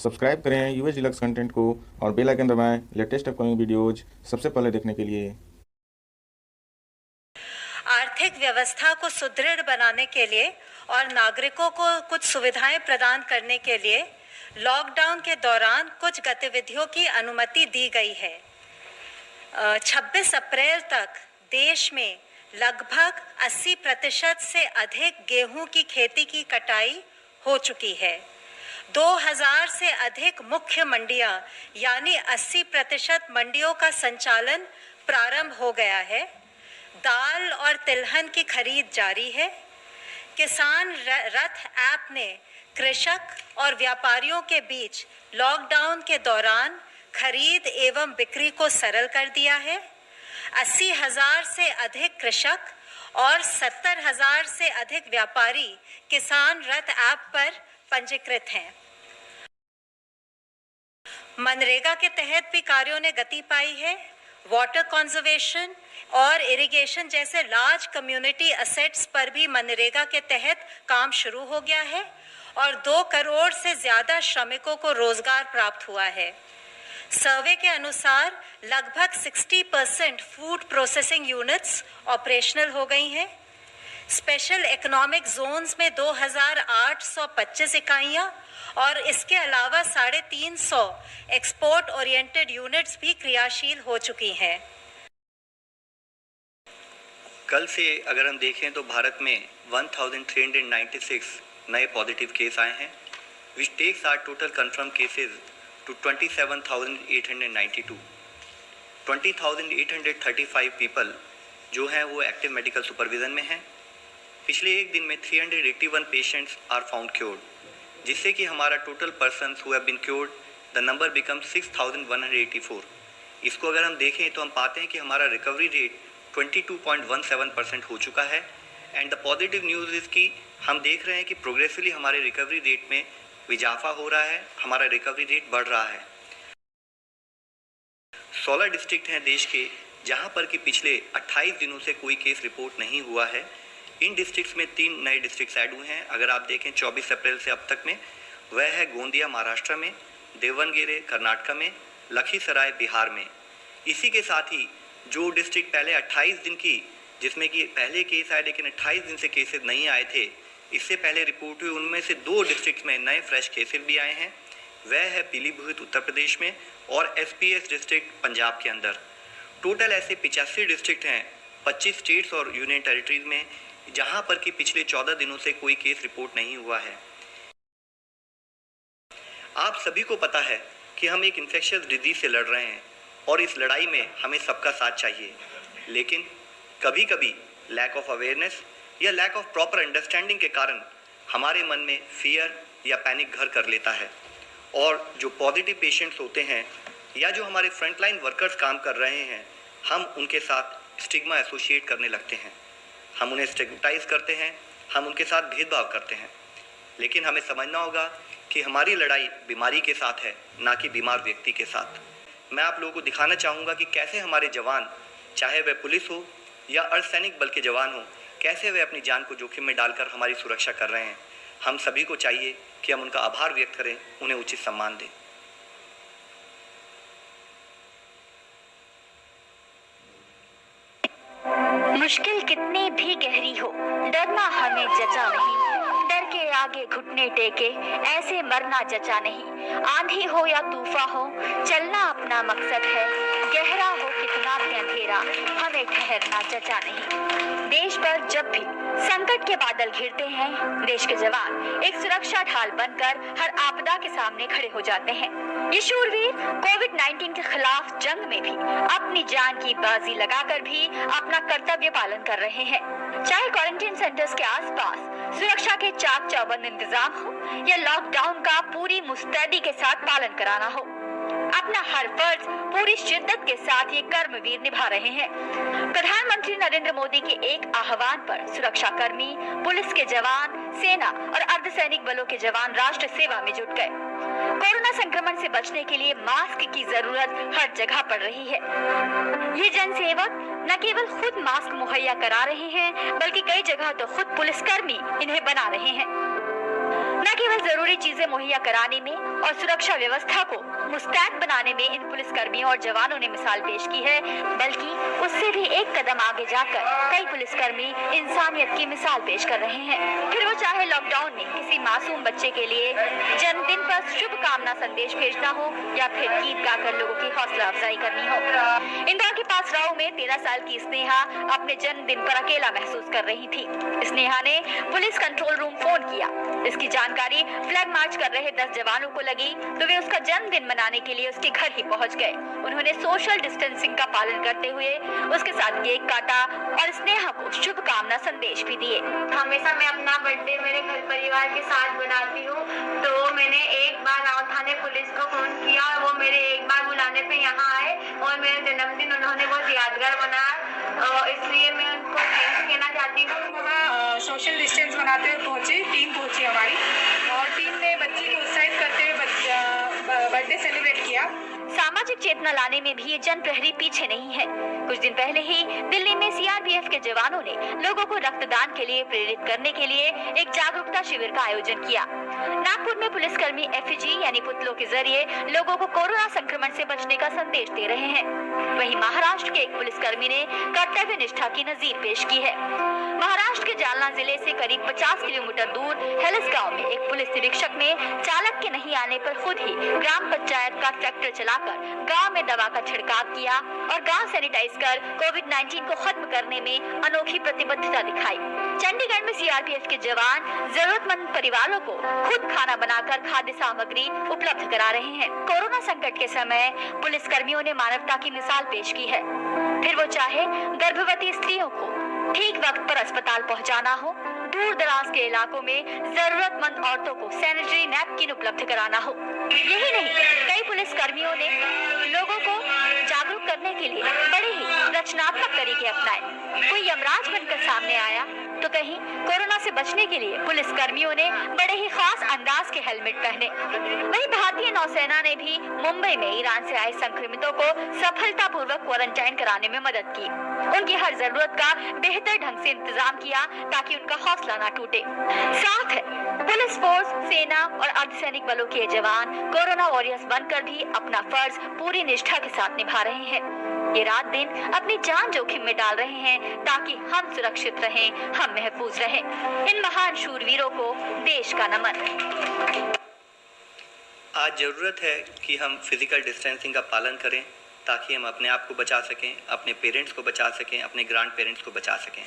Subscribe करें US deluxe content को और बेल आइकन दबाएं लेटेस्ट अपकमिंग वीडियोज सबसे पहले देखने के लिए। आर्थिक व्यवस्था को सुदृढ़ बनाने के लिए और नागरिकों को कुछ सुविधाएं प्रदान करने के लिए लॉकडाउन के दौरान कुछ गतिविधियों की अनुमति दी गई है। 26 अप्रैल तक देश में लगभग 80% से अधिक गेहूं की खेती की कटाई हो चुकी है। 2000 से अधिक मुख्य मंडियां यानी 80% मंडियों का संचालन प्रारंभ हो गया है। दाल और तिलहन की खरीद जारी है। किसान रथ ऐप ने कृषक और व्यापारियों के बीच लॉकडाउन के दौरान खरीद एवं बिक्री को सरल कर दिया है। 80,000 से अधिक कृषक और 70,000 से अधिक व्यापारी किसान रथ ऐप पर पंजीकृत हैं। मनरेगा के तहत भी कार्यों ने गति पाई है। वाटर कंजर्वेशन और इरिगेशन जैसे लार्ज कम्युनिटी असेट्स पर भी मनरेगा के तहत काम शुरू हो गया है और 2 करोड़ से ज्यादा श्रमिकों को रोजगार प्राप्त हुआ है। सर्वे के अनुसार लगभग 60% फूड प्रोसेसिंग यूनिट्स ऑपरेशनल हो गई हैं। स्पेशल इकोनॉमिक जोन्स में 2,825 इकाइयां और इसके अलावा 350 एक्सपोर्ट ओरिएंटेड यूनिट्स भी क्रियाशील हो चुकी हैं। कल से अगर हम देखें तो भारत में 1396 नए पॉजिटिव केस आए हैं, which takes our total confirm cases to 27,892। 20,835 people जो हैं वो एक्टिव मेडिकल सुपरविजन में हैं। पिछले एक दिन में 381 पेशेंट्स आर फाउंड क्योर्ड, जिससे कि हमारा total persons who have been cured the number become 6,184। इसको अगर हम देखें तो हम पाते हैं कि हमारा रिकवरी रेट 22.17% हो चुका है। And the positive news is कि हम देख रहे हैं कि प्रोग्रेसिवली हमारे रिकवरी रेट में इजाफा हो रहा है, हमारा रिकवरी रेट बढ़ रहा है। 16 डिस्ट्रिक्ट हैं देश के जहां पर कि पिछले 28 दिनों से कोई केस रिपोर्ट नहीं हुआ है। इन डिस्ट्रिक्ट्स में 3 नए डिस्ट्रिक्ट्स ऐड हुए हैं। अगर आप देखें 24 अप्रैल से अब तक में, वह है गोंदिया महाराष्ट्र में, देवनगेरे कर्नाटक में, लखीसराय बिहार में। इसी के साथ ही जो डिस्ट्रिक्ट पहले 28 दिन की जिसमें कि पहले केस आए लेकिन 28 दिन से केसेस नहीं आए थे, इससे पहले रिपोर्ट हुई, उनमें से 2 डिस्ट्रिक्ट में नए फ्रेश केसेस भी आए हैं। वह है पीलीभीत उत्तर प्रदेश में और एसपीएस डिस्ट्रिक्ट पंजाब के अंदर। टोटल ऐसे 85 डिस्ट्रिक्ट हैं 25 स्टेट्स और यूनियन टेरिटरीज में, जहां पर कि पिछले 14 दिनों से कोई केस रिपोर्ट नहीं हुआ है। आप सभी को पता है कि हम एक इन्फेक्शियस डिजीज से लड़ रहे हैं और इस लड़ाई में हमें सबका साथ चाहिए, लेकिन कभी कभी लैक ऑफ अवेयरनेस या लैक ऑफ प्रॉपर अंडरस्टैंडिंग के कारण हमारे मन में फियर या पैनिक घर कर लेता है और जो पॉजिटिव पेशेंट्स होते हैं या जो हमारे फ्रंटलाइन वर्कर्स काम कर रहे हैं, हम उनके साथ स्टिग्मा एसोसिएट करने लगते हैं, हम उन्हें स्टिग्मेटाइज करते हैं, हम उनके साथ भेदभाव करते हैं। लेकिन हमें समझना होगा कि हमारी लड़ाई बीमारी के साथ है, ना कि बीमार व्यक्ति के साथ। मैं आप लोगों को दिखाना चाहूँगा कि कैसे हमारे जवान, चाहे वह पुलिस हो या अर्धसैनिक बल के जवान हो, कैसे वे अपनी जान को जोखिम में डालकर हमारी सुरक्षा कर रहे हैं। हम सभी को चाहिए कि हम उनका आभार व्यक्त करें, उन्हें उचित सम्मान दें। मुश्किल कितनी भी गहरी हो, डरना हमें जचा नहीं। डर के आगे घुटने टेके ऐसे मरना जचा नहीं। आंधी हो या तूफान हो, चलना अपना मकसद है। गहरा हो कितना भी अंधेरा, हमें ठहरना जचा नहीं। देश पर जब भी संकट के बादल घिरते हैं, देश के जवान एक सुरक्षा ढाल बनकर हर आपदा के सामने खड़े हो जाते हैं। ये शूरवीर कोविड-19 के खिलाफ जंग में भी अपनी जान की बाजी लगाकर भी अपना कर्तव्य पालन कर रहे हैं। चाहे क्वारंटाइन सेंटर्स के आसपास सुरक्षा के चाक चौबंद इंतजाम हो या लॉकडाउन का पूरी मुस्तैदी के साथ पालन कराना हो, अपना हर फर्ज पूरी शिद्दत के साथ ये कर्मवीर निभा रहे हैं। प्रधानमंत्री नरेंद्र मोदी के एक आह्वान पर सुरक्षा कर्मी, पुलिस के जवान, सेना और अर्धसैनिक बलों के जवान राष्ट्र सेवा में जुट गए। कोरोना संक्रमण से बचने के लिए मास्क की जरूरत हर जगह पड़ रही है। ये जनसेवक न केवल खुद मास्क मुहैया करा रहे हैं, बल्कि कई जगह तो खुद पुलिसकर्मी इन्हें बना रहे हैं। न केवल जरूरी चीजें मुहैया कराने में और सुरक्षा व्यवस्था को मुस्तैद बनाने में इन पुलिस कर्मियों और जवानों ने मिसाल पेश की है, बल्कि उससे भी एक कदम आगे जाकर कई पुलिसकर्मी इंसानियत की मिसाल पेश कर रहे हैं। फिर वो चाहे लॉकडाउन में किसी मासूम बच्चे के लिए जन्मदिन पर शुभकामना संदेश भेजना हो या फिर गीत गाकर लोगों की हौसला अफजाई करनी हो। इंदौर के पास राव में 13 साल की स्नेहा अपने जन्मदिन पर अकेला महसूस कर रही थी। स्नेहा ने पुलिस कंट्रोल रूम फोन किया। इसकी जानकारी फ्लैग मार्च कर रहे 10 जवानों को लगी तो वे उसका जन्मदिन मनाने के लिए उसके घर ही पहुंच गए। उन्होंने सोशल डिस्टेंसिंग का पालन करते हुए उसके साथ केक काटा और स्नेहा को शुभकामना संदेश भी दिए। हमेशा मैं अपना बर्थडे मेरे घर परिवार के साथ बनाती हूँ, तो मैंने एक बार राव थाने पुलिस को फोन किया और वो मेरे एक बार बुलाने पे यहाँ आए और मेरा जन्मदिन उन्होंने बहुत यादगार बनाया, इसलिए मैं उनको थैंक्स कहना चाहती हूँ। सोशल डिस्टेंस बनाते हुए टीम पहुंची हमारी, और टीम ने बच्ची को उत्साहित करते हुए बर्थडे सेलिब्रेट किया। सामाजिक चेतना लाने में भी ये जन प्रहरी पीछे नहीं है। कुछ दिन पहले ही दिल्ली में सीआरपीएफ के जवानों ने लोगों को रक्तदान के लिए प्रेरित करने के लिए एक जागरूकता शिविर का आयोजन किया। नागपुर में पुलिसकर्मी एफईजी यानी पुतलों के जरिए लोगों को कोरोना संक्रमण से बचने का संदेश दे रहे हैं। वहीं महाराष्ट्र के एक पुलिसकर्मी ने कर्तव्य निष्ठा की नजीर पेश की है। महाराष्ट्र के जालना जिले से करीब 50 किलोमीटर दूर हेलिस गांव में एक पुलिस निरीक्षक ने चालक के नहीं आने पर खुद ही ग्राम पंचायत का ट्रैक्टर चलाकर गांव में दवा का छिड़काव किया और गांव सैनिटाइज कर कोविड-19 को खत्म करने में अनोखी प्रतिबद्धता दिखाई। चंडीगढ़ में सीआरपीएफ के जवान जरूरतमंद परिवारों को खुद खाना बनाकर खाद्य सामग्री उपलब्ध करा रहे हैं। कोरोना संकट के समय पुलिस कर्मियों ने मानवता की मिसाल पेश की है। फिर वो चाहे गर्भवती स्त्रियों को ठीक वक्त पर अस्पताल पहुंचाना हो, दूर दराज के इलाकों में जरूरतमंद औरतों को सैनिटरी नैपकिन उपलब्ध कराना हो। यही नहीं, कई पुलिस कर्मियों ने लोगों को जागरूक करने के लिए बड़े ही रचनात्मक तरीके अपनाए। कोई यमराज बनकर सामने आया तो कहीं कोरोना से बचने के लिए पुलिस कर्मियों ने बड़े ही खास अंदाज के हेलमेट पहने। वहीं भारतीय नौसेना ने भी मुंबई में ईरान से आए संक्रमितों को सफलतापूर्वक क्वारंटाइन कराने में मदद की। उनकी हर जरूरत का बेहतर ढंग से इंतजाम किया ताकि उनका हौसला न टूटे। साथ है पुलिस फोर्स, सेना और अर्धसैनिक बलों के जवान कोरोना वॉरियर्स बनकर भी अपना फर्ज पूरी निष्ठा के साथ निभा रहे हैं। ये रात दिन अपनी जान जोखिम में डाल रहे हैं ताकि हम सुरक्षित रहें, हम महफूज रहें। इन महान शूरवीरों को देश का नमन। आज ज़रूरत है कि हम फिजिकल डिस्टेंसिंग का पालन करें ताकि हम अपने आप को बचा सकें, अपने पेरेंट्स को बचा सकें, अपने ग्रैंड पेरेंट्स को बचा सकें।